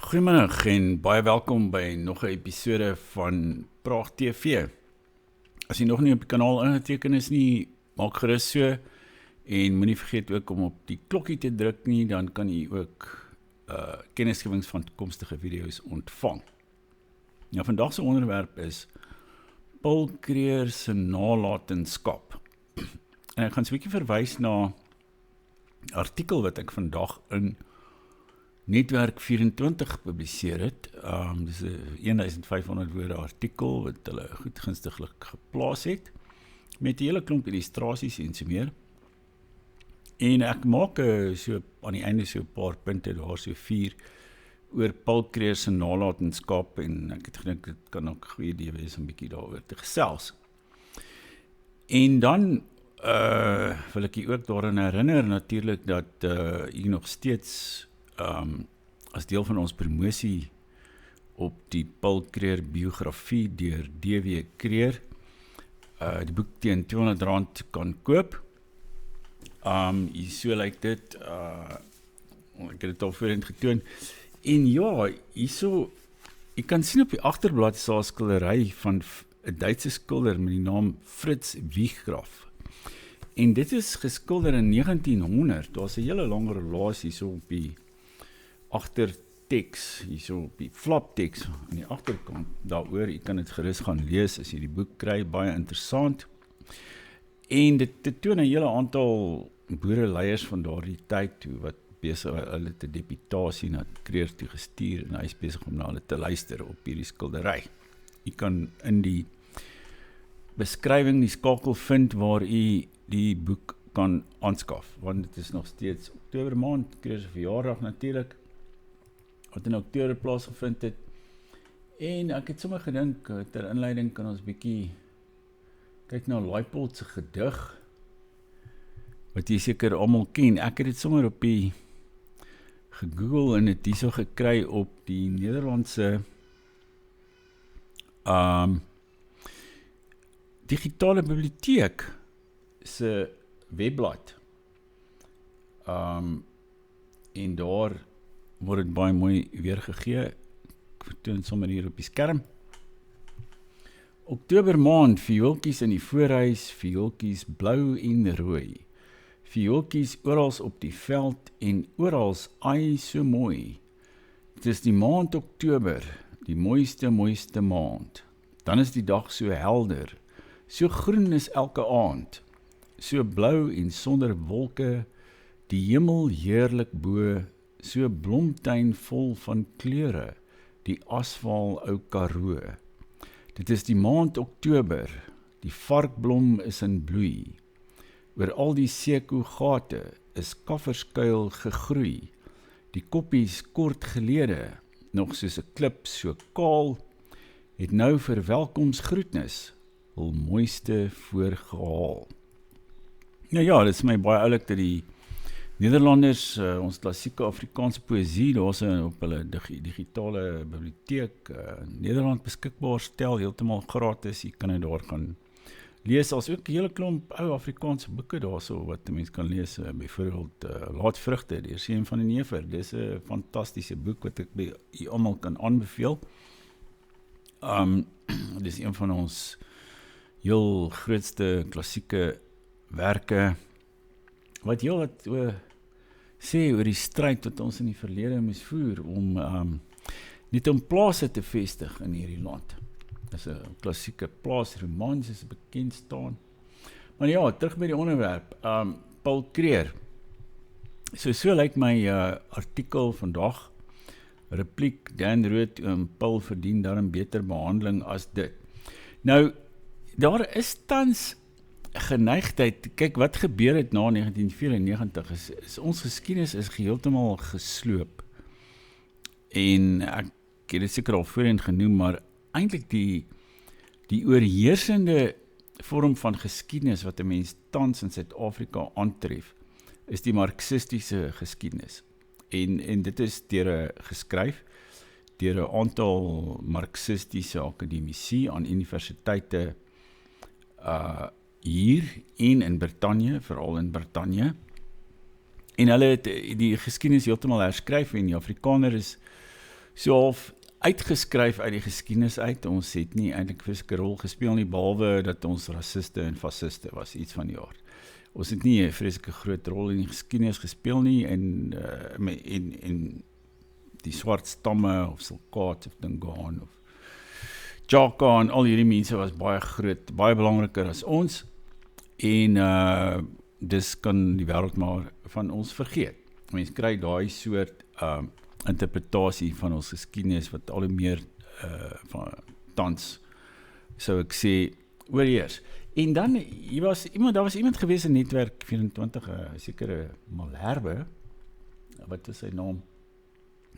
Goeiemiddag en baie welkom by nog 'n episode van Praag TV. As jy nog nie op die kanaal ingeteken is nie, maak gerus so en moenie vergeet ook om op die klokkie te druk nie, dan kan jy ook kennisgewings van toekomstige video's ontvang. Nou, vandag se onderwerp is Paul Creer se nalatenskap. En ek gaan so 'n bietjie verwys na 'n artikel wat ek vandag in Netwerk 24 gepubliseer het. Dis 'n 1500 woorde artikel wat hulle goed gunstiglik geplaas het, met 'n hele klomp illustrasies en so meer. En ek maak so aan die einde so 'n paar punte daar, so 4, oor Paul Creer se nalatenskap, en ek het gedink dit kan ook 'n goeie idee wees om 'n bietjie daaroor te gesels. En dan wil ek jy ook daaraan herinner natuurlik dat jy nog steeds as deel van ons promosie op die Paul Creer biografie deur D.W. Creer die boek teen R200 kan koop. Hier so lyk dit, ek het dit al voorheen getoon. En ja, hierso, jy kan sien op die agterblad is daar 'n skildery van 'n Duitse skilder met die naam Fritz Wieggraff. En dit is geskilder in 1900. Daar's 'n hele lang relasie so op die agterteks, hierso op die flapteks aan die agterkant daaroor. Jy kan dit gerus gaan lees as jy die boek kry, baie interessant. En dit toon 'n hele aantal boereleiers van daardie tyd toe wat besig hulle te deputasie na Creer toe gestuur, en hy is besig om na hulle te luister op hierdie skildery. Jy kan in die beskrywing die skakel vind waar jy die boek kan aanskaf, want dit is nog steeds Oktober maand, Creer se verjaardag natuurlik, wat in Oktober plaasgevind het. En ek het sommer gedink, ter inleiding kan ons bietjie kyk na Leipold se gedig, wat jy seker almal ken. Ek het dit sommer op die gegoogel en het hierso gekry op die Nederlandse digitale biblioteek se webblad. En daar word dit baie mooi weergegee. Ek vertoon sommer hier op die skerm. Oktober maand, viooltjies in die voorhuis, viooltjies blou en rooi. Viooltjies orals op die veld en orals ai so mooi. Dit is die maand Oktober, die mooiste maand. Dan is die dag so helder, so groen is elke aand, so blou en sonder wolke, die hemel heerlik bo, so blomtuin vol van kleure, die asfaal ou Karoo. Dit is die maand Oktober, die varkblom is in bloei. Oor al die seekoegate is kafferskuil gegroei. Die koppies kort gelede, nog soos 'n klip so kaal, het nou vir welkomsgroetnis hul mooiste voorgehaal. Nou ja, dit is my baie oulik dat die Nederlanders ons klassieke Afrikaanse poësie daar's op hulle digitale biblioteek Nederland beskikbaar stel, heeltemal gratis. Jy kan dit daar gaan lees. As ook 'n hele klomp ou Afrikaanse boeke daarso wat 'n mens kan lees, byvoorbeeld Laatvrugte deur Seun van den Neever. Dis 'n fantastiese boek wat ek by u almal kan aanbeveel. Dis een van ons heel grootste klassieke werke wat heel wat sê oor die stryd wat ons in die verlede moes voer om net om plase te vestig in hierdie land. Dis 'n klassieke plaasroman, soos bekend staan. Maar ja, terug by die onderwerp. Paul Creer. So lyk my artikel vandag. Repliek Dan Rood, Paul verdien daarom beter behandeling as dit. Nou, daar is tans geneigtheid, kyk wat gebeur het na 1994, is ons geskiedenis is heeltemal gesloop. En ek het dit seker al voorheen genoem, maar eintlik die oorheersende vorm van geskiedenis wat 'n mens tans in Suid-Afrika aantref, is die marxistiese geskiedenis. En dit is geskryf deur 'n aantal marxistiese akademici aan universiteite hier en in Brittanje, veral in Brittanje. En hulle het die geskiedenis heeltemal herskryf en die Afrikaner is so half uitgeskryf uit die geskiedenis uit. Ons het nie eintlik 'n vreeslike rol gespeel nie, behalwe dat ons rassiste en fasciste was, iets van die aard. Ons het nie 'n vreeslike groot rol in die geskiedenis gespeel nie, en die swart stamme, of Silkaat, of Dingaan, of Chaka, en al hierdie mense was baie groot, baie belangriker as ons, en dis kan die wêreld maar van ons vergeet. Mense kry daai soort interpretasie van ons geskiedenis wat al hoe meer van tans, sou ek sê, oorheers. En dan, daar was iemand gewees in Netwerk 24, sekere Malherbe, wat is sy naam?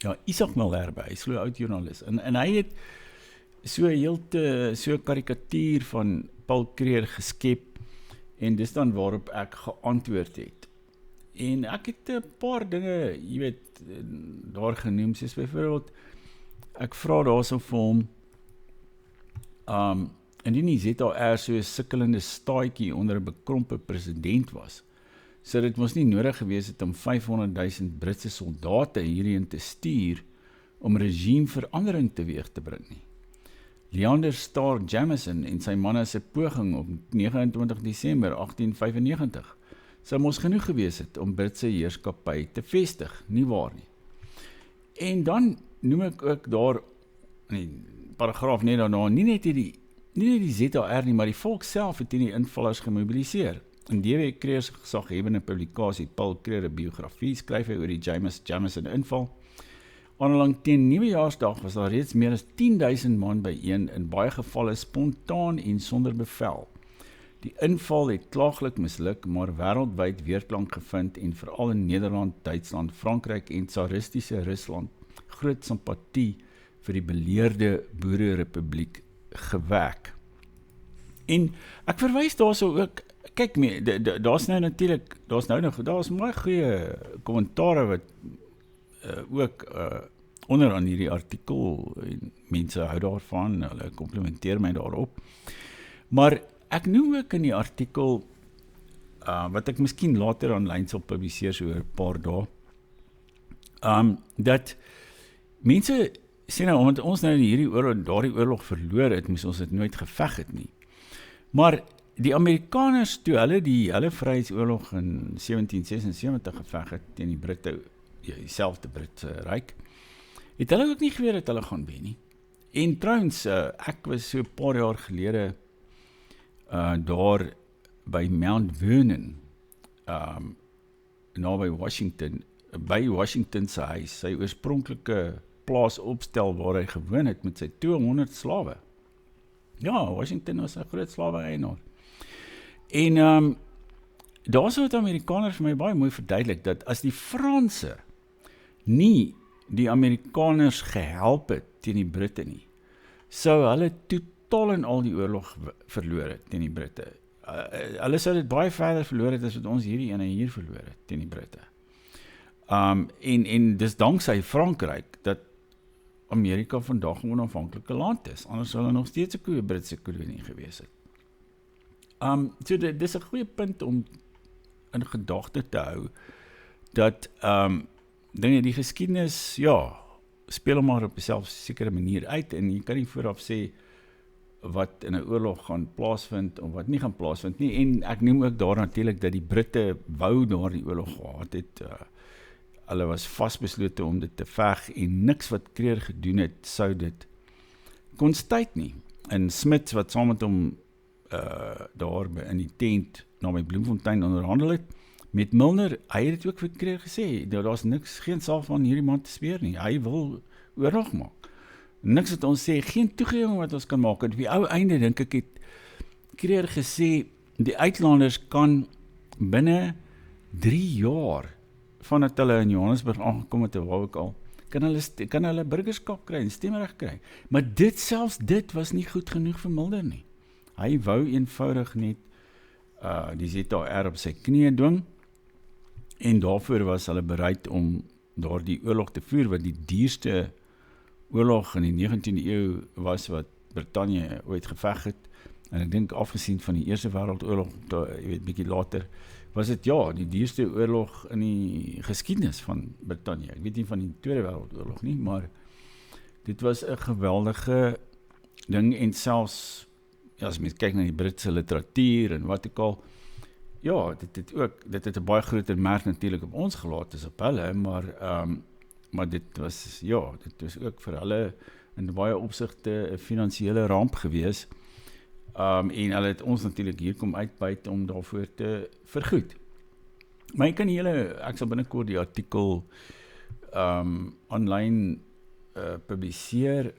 Ja, Isak Malherbe, hy is so 'n oud joernalis, en hy het so 'n karikatuur van Paul Kruger geskep, en dis dan waarop ek geantwoord het. En ek het 'n paar dinge, jy weet, daar genoem, soos byvoorbeeld, ek vra daarso vir hom, indien die ZAR so 'n sukkelende staatjie onder 'n bekrompe president was, sou dit mos nie nodig gewees het om 500,000 Britse soldate hierheen te stuur om regimeverandering teweeg te bring nie. Leander Starr Jameson en sy manne se poging op 29 Desember 1895 sou mos genoeg gewees het om Britse heerskappy te vestig, nie waar nie. En dan noem ek ook daar, in die paragraaf net daarna, nie net die ZAR nie, maar die volk self het die invallers gemobiliseer. In D.W. Kruger se gesaghebende publikasie, Paul Kruger biografie, skryf hy oor die Jameson inval. Aanlang teen Nuwejaarsdag was daar reeds meer as 10,000 man byeen, in baie gevalle spontaan en sonder bevel. Die inval het klaaglik misluk, maar wêreldwyd weerklank gevind en veral in Nederland, Duitsland, Frankryk en tsaristiese Rusland groot simpatie vir die beleerde Boererepubliek gewek. En ek verwys daarso ook, kyk, daar's nou natuurlik, daar's baie goeie kommentare wat ook onderaan hierdie artikel, en mense hou daarvan, hulle komplimenteer my daarop. Maar ek noem ook in die artikel, wat ek miskien later aanlyn sal publiseer, so oor 'n paar dae, dat mense sê nou, omdat ons nou daardie oorlog verloor het, moes ons dit nooit geveg het nie. Maar die Amerikaners, toe hulle vryheidsoorlog in 1776 geveg het teen die Britte, dieselfde Britse Ryk, het hulle ook nie geweet dat hulle gaan wen nie. En trouwens, ek was so 'n paar jaar gelede daar by Mount Vernon, naby Washington, by Washington se huis, sy oorspronklike plaas opstel waar hy gewoon het met sy 200 slawe. Ja, Washington was 'n groot slawe-eienaar. En daar sou het Amerikaners vir my baie mooi verduidelik, dat as die Franse nie die Amerikaners gehelp het teen die Britte nie, sou hulle totaal en al die oorlog verloor het teen die Britte. Hulle sou dit baie verder verloor het as wat ons hier verloor het teen die Britte. En dis danksy Frankryk dat Amerika vandag 'n onafhanklike land is, anders sou hulle nog steeds 'n Britse kolonie gewees het. So dis 'n goeie punt om in gedagte te hou, dat die geskiedenis, ja, speel maar op 'n sekere manier uit, en jy kan nie vooraf sê wat in 'n oorlog gaan plaasvind, of wat nie gaan plaasvind nie, en ek noem ook daar natuurlik dat die Britte wou daardie oorlog gehad het, hulle was vasbeslote om dit te veg, en niks wat Kruger gedoen het, sou dit kon stuit nie. En Smuts, wat saam met hom daar in die tent naby Bloemfontein onderhandel het, met Milner, hy het ook vir Kruger gesê, daar's niks, geen saak van hierdie man te speer nie, hy wil oorlog maak. Niks wat ons sê, geen toegewing wat ons kan maak. En op die ou einde, dink ek, het Kruger gesê, die uitlanders kan binne 3 jaar, vandat hulle in Johannesburg aangekom het, waar ook al, kan hulle burgerskap kry en stemreg kry. Maar selfs dit was nie goed genoeg vir Milner nie. Hy wou eenvoudig net die ZAR op sy knieë dwing, en daarvoor was hulle bereid om daardie oorlog te voer, wat die duurste oorlog in die 19de eeu was, wat Brittanje ooit geveg het, en ek dink afgesien van die Eerste Wêreldoorlog, jy weet, bietjie later, was dit die duurste oorlog in die geskiedenis van Brittanje. Ek weet nie van die Tweede Wêreldoorlog nie, maar dit was 'n geweldige ding en selfs, ja, as mens kyk na die Britse literatuur en wat ook al, ja, dit het 'n baie groter merk natuurlik op ons gelaat as op hulle, maar dit was ook vir hulle in baie opsigte 'n finansiële ramp gewees. En hulle het ons natuurlik hier kom uitbuit om daarvoor te vergoed. Maar jy kan ek sal binnekort die artikel online publiseer,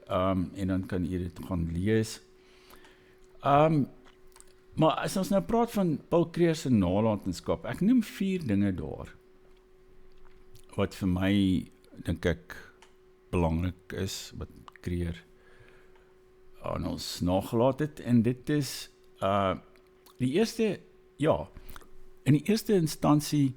en dan kan jy dit gaan lees. Maar as ons nou praat van Paul Creer se nalatenskap, ek noem 4 dinge daar, wat vir my, dink ek, belangrik is, wat Creer aan ons nagelaat het, en dit is, die eerste, in die eerste instansie,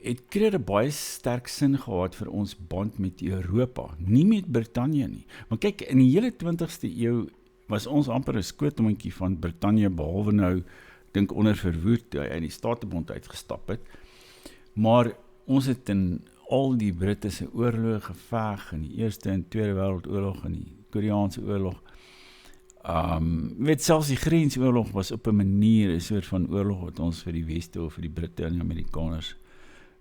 het Creer 'n baie sterk sin gehad vir ons band met Europa, nie met Brittanje nie. Want kyk, in die hele 20ste eeu was ons amper 'n skoothontjie van Brittanje, behalwe nou, dink onder verwoed, toe hy uit die Statebond uitgestap het. Maar ons het in al die Britse oorloë geveg, in die Eerste en Tweede Wêreldoorlog, in die Koreaanse oorlog. Selfs die grensoorlog was op 'n manier 'n soort van oorlog wat ons vir die Weste of vir die Britte en die Amerikaners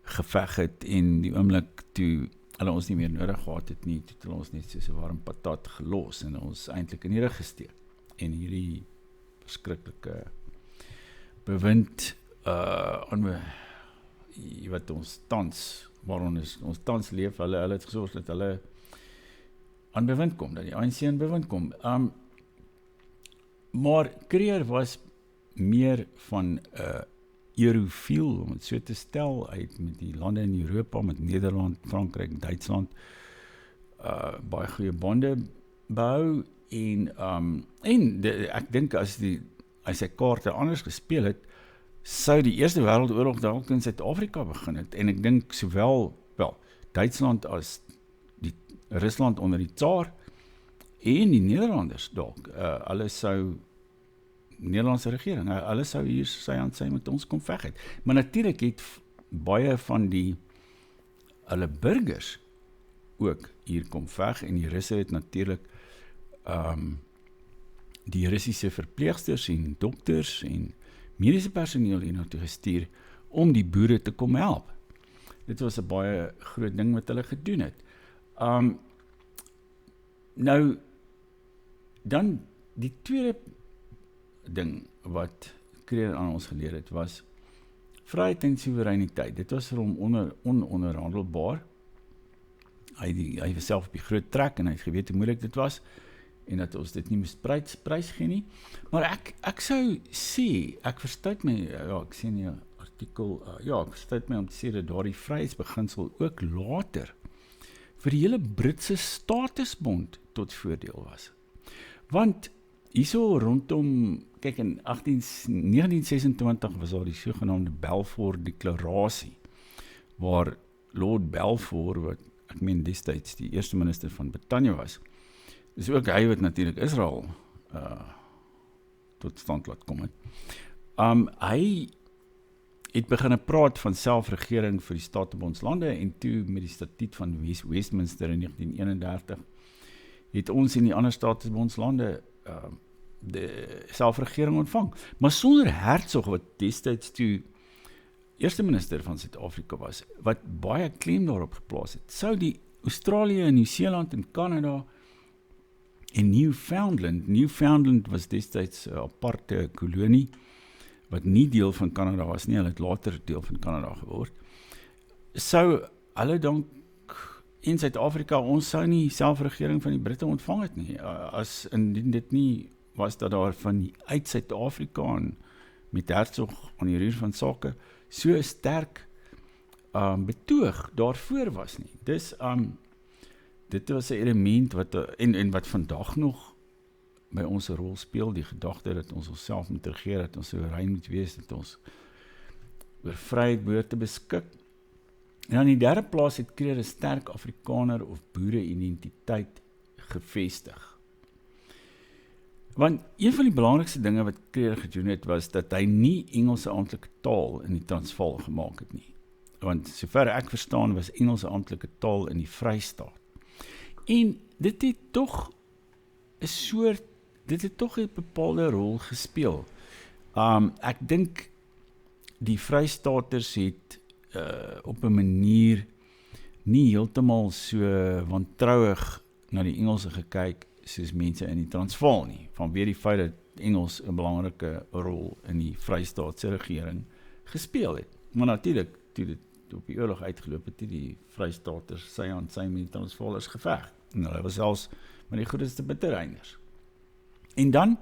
geveg het, en die oomblik toe hulle ons nie meer nodig gehad het nie, toe hulle ons net soos 'n warm patat gelos en ons eintlik in die rug gesteek. En hierdie verskriklike bewind wat ons tans leef, hulle het gesorg dat hulle aan bewind kom, dat die ANC aan bewind kom. Maar Creer was meer van 'n eurofiel, om het so te stel, uit met die lande in Europa, met Nederland, Frankryk, Duitsland, baie goeie bande behou, en ek dink as hy kaarte anders gespeel het, sou die Eerste Wêreldoorlog dalk in Suid-Afrika begin het, en ek dink sowel, Duitsland as die Rusland onder die Tsaar, en die Nederlanders dalk, hulle sou, Nederlandse regering, hulle sou hier sy aan sy met ons kom veg het. Maar natuurlik het baie van hulle burgers ook hier kom veg, en die Russe het natuurlik die Russiese verpleegsters en dokters en mediese personeel hier naartoe gestuur om die boere te kom help. Dit was 'n baie groot ding wat hulle gedoen het. Nou, dan die tweede ding wat Creer aan ons geleer het, was vryheid en soewereiniteit. Dit was vir hom ononderhandelbaar. Hy was self op die groot trek, en hy het geweet hoe moeilik dit was, en dat ons dit nie moes prys gee nie. Maar ek sou sê, ek verstout my, ek sê in die artikel, ek verstout my om te sê dat daardie vryheidsbeginsel ook later vir die hele Britse Statusbond tot voordeel was. Want hierso rondom, kyk, in 1926 was daar die sogenaamde Balfour-deklarasie, waar Lord Balfour, wat ek meen destyds die eerste minister van Brittanje was, dis ook hy wat natuurlik Israel tot stand laat kom het. Hy het begin praat van selfregering vir die Statebondslande, en toe met die statuut van Westminster in 1931 het ons in die ander Statebondslande de selfregering ontvang. Maar sonder Hertzog, wat destyds toe eerste minister van Suid-Afrika was, wat baie klem daarop geplaas het, sou die Australië, Nieu-Seeland en Kanada en Newfoundland was destyds 'n aparte kolonie, wat nie deel van Kanada was nie, hulle het later deel van Kanada geword, sou hulle dan in Suid-Afrika, ons sou nie selfregering van die Britte ontvang het nie, as indien dit nie was dat daar van uit Suid-Afrika en met Hertzog aan die roer van sake so sterk betoog daarvoor was nie. Dus dit was 'n element wat en wat vandag nog by ons 'n rol speel, die gedagte dat ons onsself moet regeer, dat ons soewerein moet wees, dat ons oor vryheid behoort te beskik. En aan die derde plaas het Creer 'n sterk Afrikaner of boere identiteit gevestig. Want een van die belangrikste dinge wat Creer gedoen het, was dat hy nie Engelse amptelike taal in die Transvaal gemaak het nie. Want sover ek verstaan, was Engelse amptelike taal in die Vrystaat. En dit het tog 'n soort, dit het tog 'n bepaalde rol gespeel. Ek dink die Vrystaters het op 'n manier nie heeltemal so wantrouig na die Engelse gekyk soos mense in die Transvaal nie, vanweë die feit dat Engels 'n belangrike rol in die Vrystaatse regering gespeel het. Maar natuurlik, toe dit op die oorlog uitgeloop het, die Vrystaters sy aan sy met die Transvaalers geveg. En hulle was selfs met die grootste bitterheinners. En dan,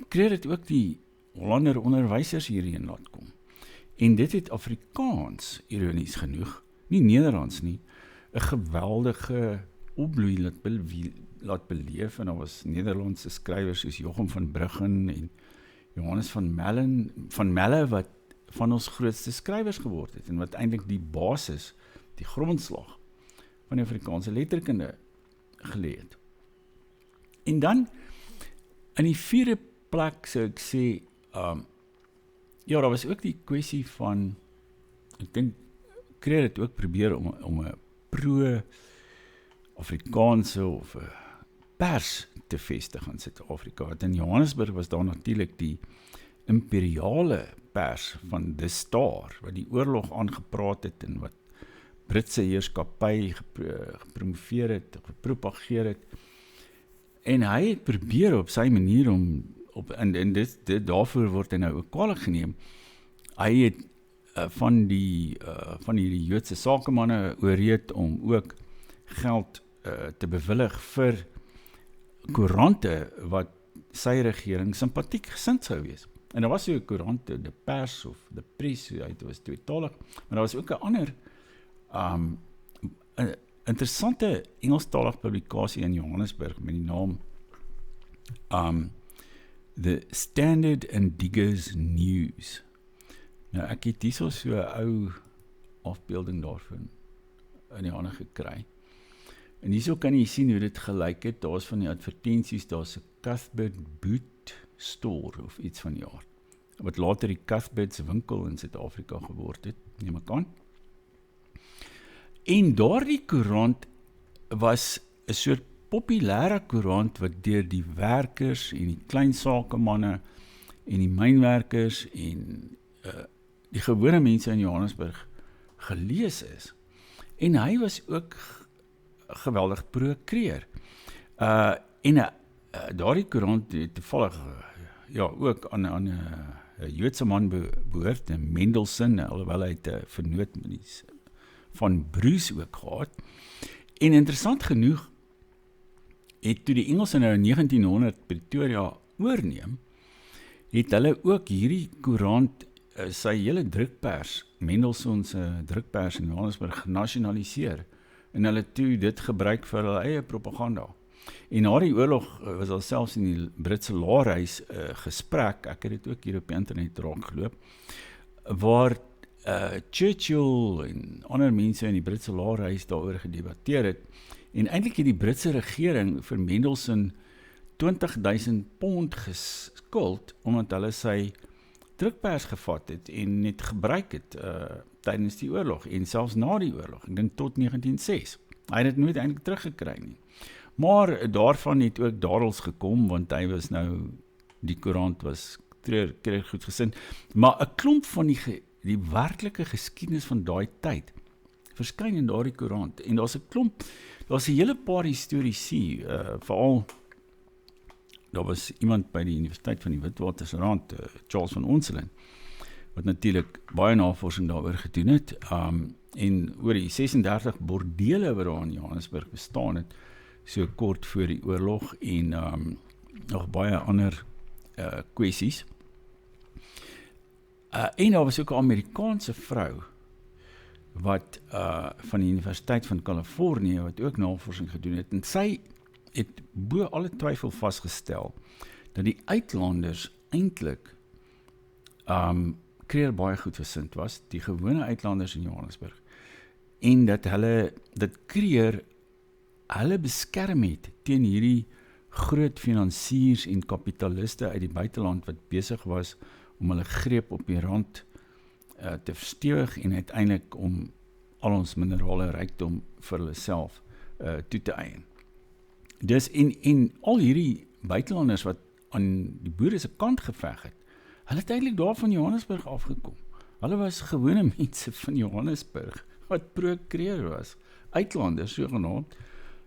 kreeg dit ook die Hollander onderwysers hierheen laat kom. En dit het Afrikaans, ironies genoeg, nie Nederlands nie, 'n geweldige opbloei laat beleef, en daar was Nederlandse skrywers soos Jochem van Bruggen en Johannes van Melle wat van ons grootste skrywers geword het, en wat eintlik die basis, die grondslag van die Afrikaanse letterkunde gelê het. En dan, in die vierde plek sou ek sê, daar was ook die kwessie van, ek dink, kreeg dit ook probeer om 'n pro-Afrikaanse of pers te vestig in Suid-Afrika. Want in Johannesburg was daar natuurlik die imperiale pers van De Star, wat die oorlog aangepraat het en wat Britse heerskappy gepromoveer het, gepropageer het. En hy het probeer op sy manier en dit daarvoor word hy nou ook kwalijk geneem. Hy het van hierdie Joodse sakemanne oorreed om ook geld te bewillig vir koerante wat sy regering sympathiek gesind sou wees. En daar was so 'n koerant, De Pers of De Pres, hy was tweetalig, maar daar was ook 'n ander interessante Engelstalige publikasie in Johannesburg met die naam The Standard and Diggers News. Nou, ek het hierso so 'n ou afbeelding daarvan in die hande gekry. En hierso kan jy sien hoe dit gelyk het. Daar's van die advertensies, daar's 'n Cuthbert Boot store of iets van die aard, wat later die Cuthbert's winkel in Suid-Afrika geword het, neem ek aan. En daardie koerant was 'n soort populêre koerant wat deur die werkers en die klein sakemanne en die mynwerkers en die gewone mense in Johannesburg gelees is. En hy was ook geweldig pro-kreer. Daardie koerant het toevallig ook aan 'n Joodse man behoort, 'n Mendelssohn, alhoewel hy het 'n vernoot met die van Bruce ook gehad. En interessant genoeg het toe die Engelse nou in 1900 Pretoria oorneem, het hulle ook hierdie koerant, sy hele drukpers, Mendelssohn se drukpers in Johannesburg, genasionaliseer, en hulle toe dit gebruik vir hulle eie propaganda. En na die oorlog was daar selfs in die Britse laarhuis gesprek, ek het dit ook hier op die internet raak geloop, waar Churchill en ander mense in die Britse laarhuis daaroor gedebatteer het, en eintlik het die Britse regering vir Mendelssohn 20.000 pond geskuld, omdat hulle sy drukpers gevat het en net gebruik het tydens die oorlog, en selfs na die oorlog, ek dink tot 1906. Hy het dit nooit eintlik teruggekry nie. Maar daarvan het ook dadels gekom, want hy was nou, die koerant was kreeg goed gesind, maar 'n klomp van die werklike geskiedenis van daai tyd verskyn in daardie koerant, en daar's 'n hele paar historiese, veral daar was iemand by die Universiteit van die Witwatersrand, Charles van Onselen, wat natuurlik baie navorsing daaroor gedoen het, en oor die 36 bordele wat daar in Johannesburg bestaan het, so kort voor die oorlog, en nog baie ander kwessies. En daar was ook 'n Amerikaanse vrou, wat van die Universiteit van Californië, wat ook navorsing gedoen het, en sy het bo alle twyfel vasgestel, dat die uitlanders eintlik kreer baie goed gesind was, die gewone uitlanders in Johannesburg, en dat kreer hulle beskerm het teen hierdie groot finansiers en kapitaliste uit die buiteland, wat besig was om hulle greep op die rand te verstewig, en uiteindelik om al ons minerale rykdom vir hulle self toe te eien. Dus en al hierdie buitelanders wat aan die boere se kant geveg het, hulle het eintlik daar van Johannesburg afgekom. Hulle was gewone mense van Johannesburg, wat pro-Kreer was. Uitlanders, sogenaamd,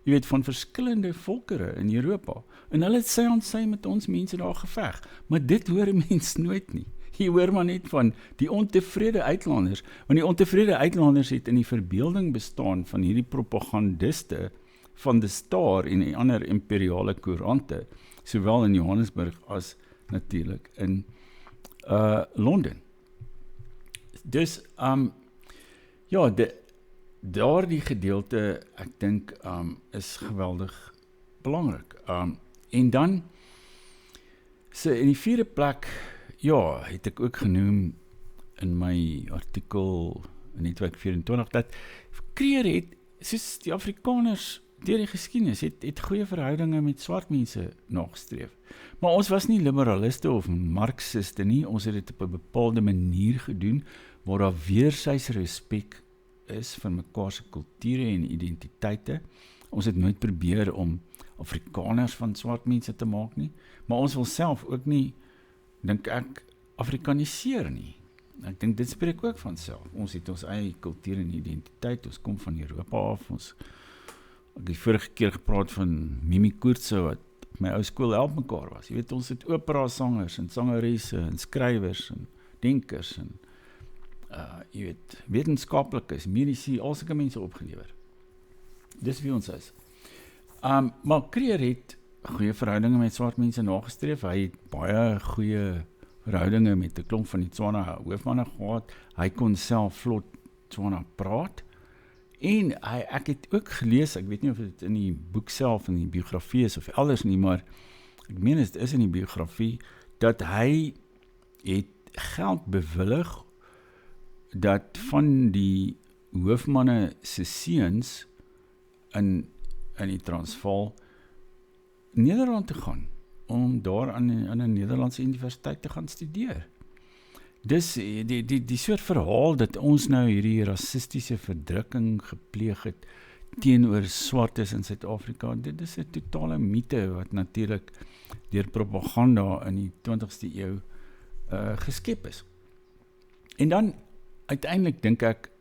jy weet, van verskillende volkere in Europa. En hulle het sy aan sy met ons mense daar geveg. Maar dit hoor 'n mens nooit nie. Jy hoor maar net van die ontevrede uitlanders, want die ontevrede uitlanders het in die verbeelding bestaan van hierdie propagandiste van de Star en die ander imperiale koerante, sowel in Johannesburg as natuurlik in Londen. Dus, ja, daardie gedeelte, ek dink, is geweldig belangrik. En dan, in die vierde plek, ja, het ek ook genoem in my artikel in Netwerk 24, dat Kreer het, soos die Afrikaners deur die geskiedenis, het goeie verhoudinge met swart mense nagestreef. Maar ons was nie liberaliste of marxiste nie, ons het dit op 'n bepaalde manier gedoen, waar daar weersyds respek is vir mekaar se kulture en identiteite. Ons het nooit probeer om Afrikaners van swart mense te maak nie, maar ons wil self ook nie, dink ek, Afrikaniseer nie. Ek dink dit spreek ook van self. Ons het ons eie kultuur en identiteit, ons kom van Europa af, ek het die vorige keer gepraat van Mimi Koortse, wat op my ou skool help mekaar was. Jy weet, ons het opera sangers en sangeresse en skrywers en denkers en jy weet, wetenskaplikes, medici, al sulke mense opgelewer. Dis wie ons is. Maar Kreer het goeie verhoudinge met swart mense nagestreef. Hy het baie goeie verhoudinge met 'n klomp van die Tswana hoofmanne gehad. Hy kon self vlot Tswana praat. En ek het ook gelees, ek weet nie of dit in die boek self, in die biografie is of elders nie, maar ek meen dit is in die biografie, dat hy het geld bewillig dat van die hoofmanne se seuns in die Transvaal Nederland te gaan, om daar aan 'n Nederlandse universiteit te gaan studeer. Dis die soort verhaal dat ons nou hierdie rassistiese verdrukking gepleeg het teenoor swartes in Suid-Afrika, dit is 'n totale mite wat natuurlik deur propaganda in die 20ste eeu geskep is. En dan uiteindelik dink ek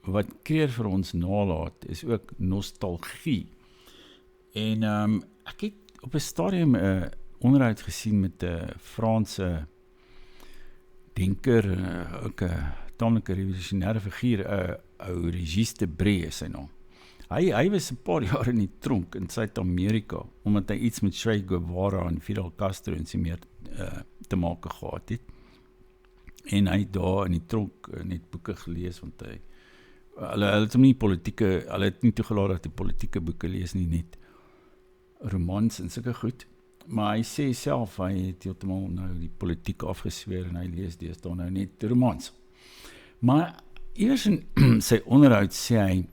wat Kreer vir ons nalaat is ook nostalgie. En ek het op 'n stadium 'n onderhoud gesien met 'n Franse denker, ook 'n tamelike revolusionêre figuur, ou Régis Debray is sy naam. Hy was 'n paar jaar in die tronk in Suid-Amerika, omdat hy iets met Che Guevara en Fidel Castro en so meer te maak gehad het. En hy het daar in die tronk net boeke gelees, want hulle het hom nie hulle het nie toegelaat dat hy politieke boeke lees nie, net romans en sulke goed. Maar hy sê self, hy het heeltemal nou die politiek afgesweer en hy lees deesdae nou net romans. Maar eers in sy onderhoud sê hy,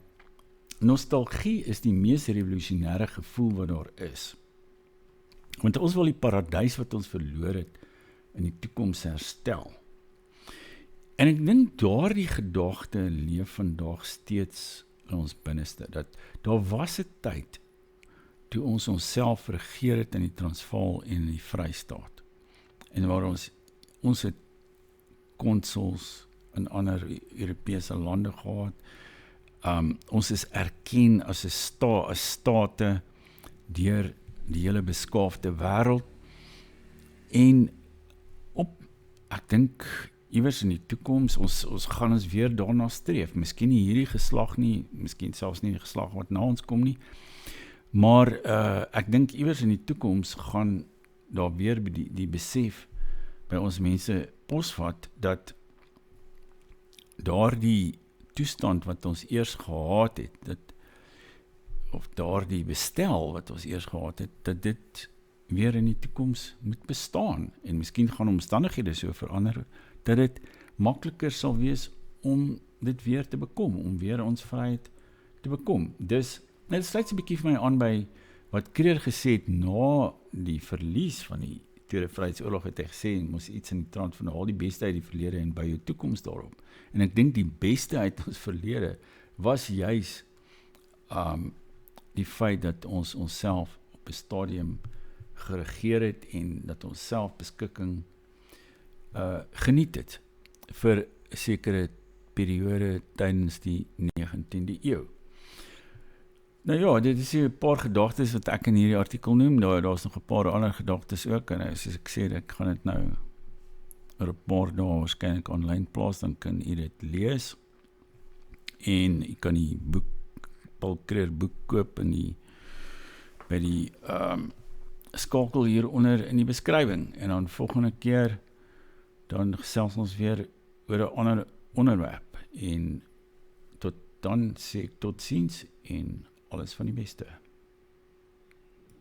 nostalgie is die mees revolusionêre gevoel wat daar is. Want ons wil die paradys wat ons verloor het in die toekoms herstel. En ek dink daardie gedagte leef vandag steeds in ons binneste, dat daar was 'n tyd toe ons onsself regeer het in die Transvaal en in die Vrystaat. En waar ons het konsuls in ander Europese lande gehad. Ons is erken as 'n state deur die hele beskaafde wêreld. En ek dink iewers in die toekoms, ons gaan ons weer daarna streef. Miskien nie hierdie geslag nie, miskien selfs nie die geslag wat na ons kom nie. Maar ek dink iewers in die toekoms gaan daar weer die besef by ons mense posvat dat daardie toestand wat ons eers gehad het, of daardie bestel wat ons eers gehad het, dat dit weer in die toekoms moet bestaan. En miskien gaan omstandighede so verander, dat dit makliker sal wees om dit weer te bekom, om weer ons vryheid te bekom. Dus, dit sluit 'n bietjie vir my aan by wat Kreer gesê het na die verlies van die Tweede Vryheidsoorlog, het hy gesê, moes iets in die trant van al die beste uit die verlede en by jou toekoms daarop. En ek dink die beste uit ons verlede was juis die feit dat ons onsself op 'n stadium geregeer het en dat ons selfbeskikking geniet het vir 'n sekere periode tydens die 19de eeu. Nou ja, dit is 'n paar gedagtes wat ek in hierdie artikel noem, daar's nog 'n paar ander gedagtes ook, en soos ek sê, ek gaan dit nou oor 'n paar dae waarskynlik aanlyn plaas, dan kan u dit lees, en u kan die boek, Paul Creer boek koop by die skakel hieronder in die beskrywing, en dan volgende keer, dan gesels ons weer oor 'n ander onderwerp, en tot dan sê ek totsiens, en alles van die beste.